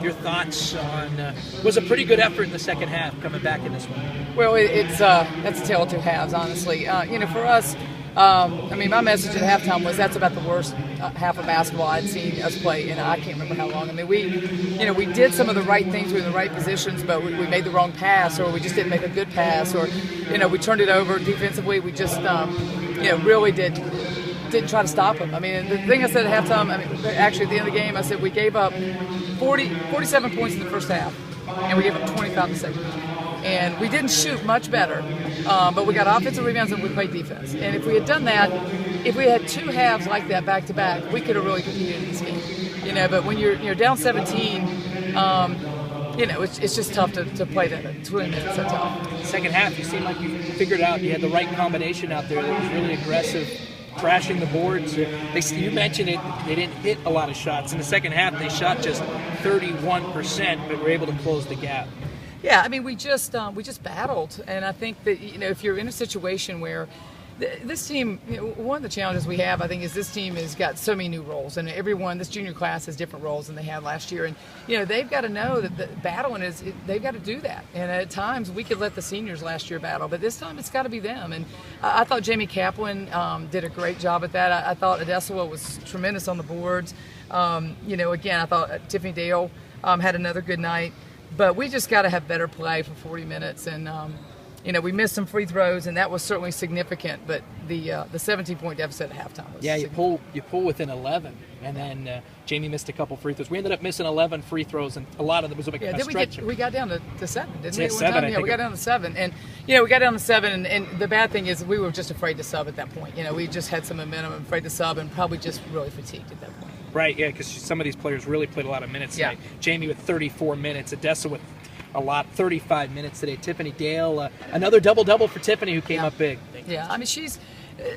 Your thoughts on was a pretty good effort in the second half coming back in this one. Well, that's a tale of two halves, honestly. For us, my message at halftime was that's about the worst half of basketball I'd seen us play in I can't remember how long. I mean, we did some of the right things, we were in the right positions, but we made the wrong pass, or we just didn't make a good pass, or we turned it over defensively. We just really didn't try to stop them. I mean, the thing I said at halftime, actually at the end of the game, I said we gave up 47 points in the first half, and we gave up 25 in the second half. And we didn't shoot much better, but we got offensive rebounds and we played defense. And if we had done that, if we had two halves like that back to back, we could have really competed in this game. But when you're down 17, it's just tough to play that 20 minutes. That's tough. Second half, you seemed like you figured out you had the right combination out there that was really aggressive, crashing the boards. You mentioned it; they didn't hit a lot of shots in the second half. They shot just 31%, but were able to close the gap. Yeah, we just battled, and I think that if you're in a situation where this team, one of the challenges we have, I think, is this team has got so many new roles, and this junior class has different roles than they had last year, and they've got to know that the battling they've got to do that, and at times we could let the seniors last year battle, but this time it's got to be them, and I thought Jamie Kaplan did a great job at that. I thought Adesawa was tremendous on the boards. Again, I thought Tiffany Dale had another good night. But we just got to have better play for 40 minutes, and we missed some free throws, and that was certainly significant. But the 17-point deficit at halftime was you pull within 11, and then Jamie missed a couple free throws. We ended up missing 11 free throws, and a lot of them was a stretch. We got down to 7, didn't we? Seven, we got down to 7, and we got down to 7, and the bad thing is we were just afraid to sub at that point. We just had some momentum, and afraid to sub, and probably just really fatigued at that point. Right, yeah, because some of these players really played a lot of minutes tonight. Jamie with 34 minutes, Odessa with 35 minutes today. Tiffany Dale, another double-double for Tiffany, who came up big. Yeah, she's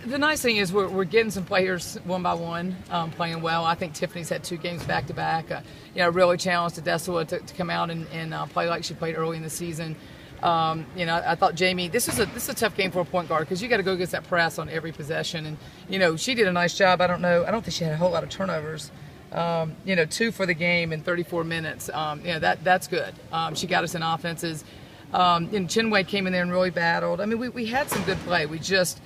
the nice thing is we're getting some players one by one playing well. I think Tiffany's had 2 games back-to-back. Really challenged Odessa to come out and play like she played early in the season. I thought Jamie, this is a tough game for a point guard because you got to go against that press on every possession, and she did a nice job. I don't think she had a whole lot of turnovers. 2 for the game in 34 minutes. That's good. She got us in offenses. Chinway came in there and really battled. We had some good play. We're just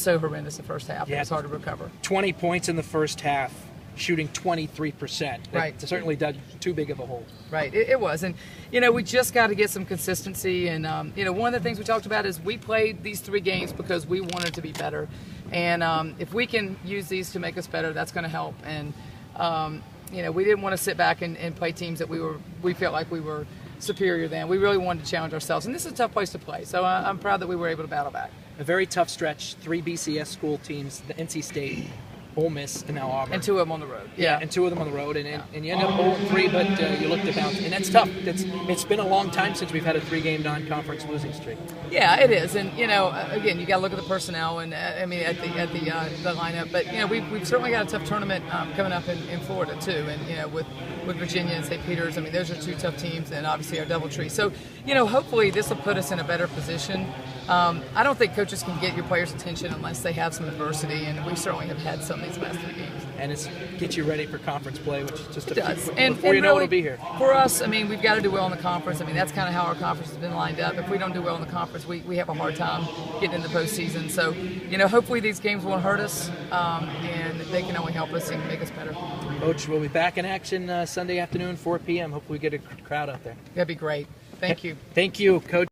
so horrendous the first half. Yeah. It was hard to recover. 20 points in the first half, shooting 23%. Right. It certainly dug too big of a hole. Right, it was. And, we just got to get some consistency. And, one of the things we talked about is we played these 3 games because we wanted to be better. And if we can use these to make us better, that's going to help. And, we didn't want to sit back and play teams that we felt like we were superior than. We really wanted to challenge ourselves. And this is a tough place to play. So I'm proud that we were able to battle back. A very tough stretch, 3 BCS school teams, the NC State, Ole Miss, and now Auburn. And 2 of them on the road. Yeah, and 2 of them on the road, and you end up 0-3, but you look to bounce, and that's tough. It's been a long time since we've had a 3-game non-conference losing streak. Yeah, it is, and again, you got to look at the personnel and at the lineup, but we've certainly got a tough tournament coming up in Florida too, and with Virginia and St. Peter's. Those are 2 tough teams, and obviously our DoubleTree. So hopefully this will put us in a better position. I don't think coaches can get your players' attention unless they have some adversity, and we certainly have had some these last 3 games. And it gets you ready for conference play, which is just it does. Before you know it'll be here. For us, we've got to do well in the conference. That's kind of how our conference has been lined up. If we don't do well in the conference, we have a hard time getting in the postseason. So, hopefully these games won't hurt us, and they can only help us and make us better. Coach, we'll be back in action Sunday afternoon, 4 p.m. Hopefully we get a crowd out there. That'd be great. Thank you. Thank you, Coach.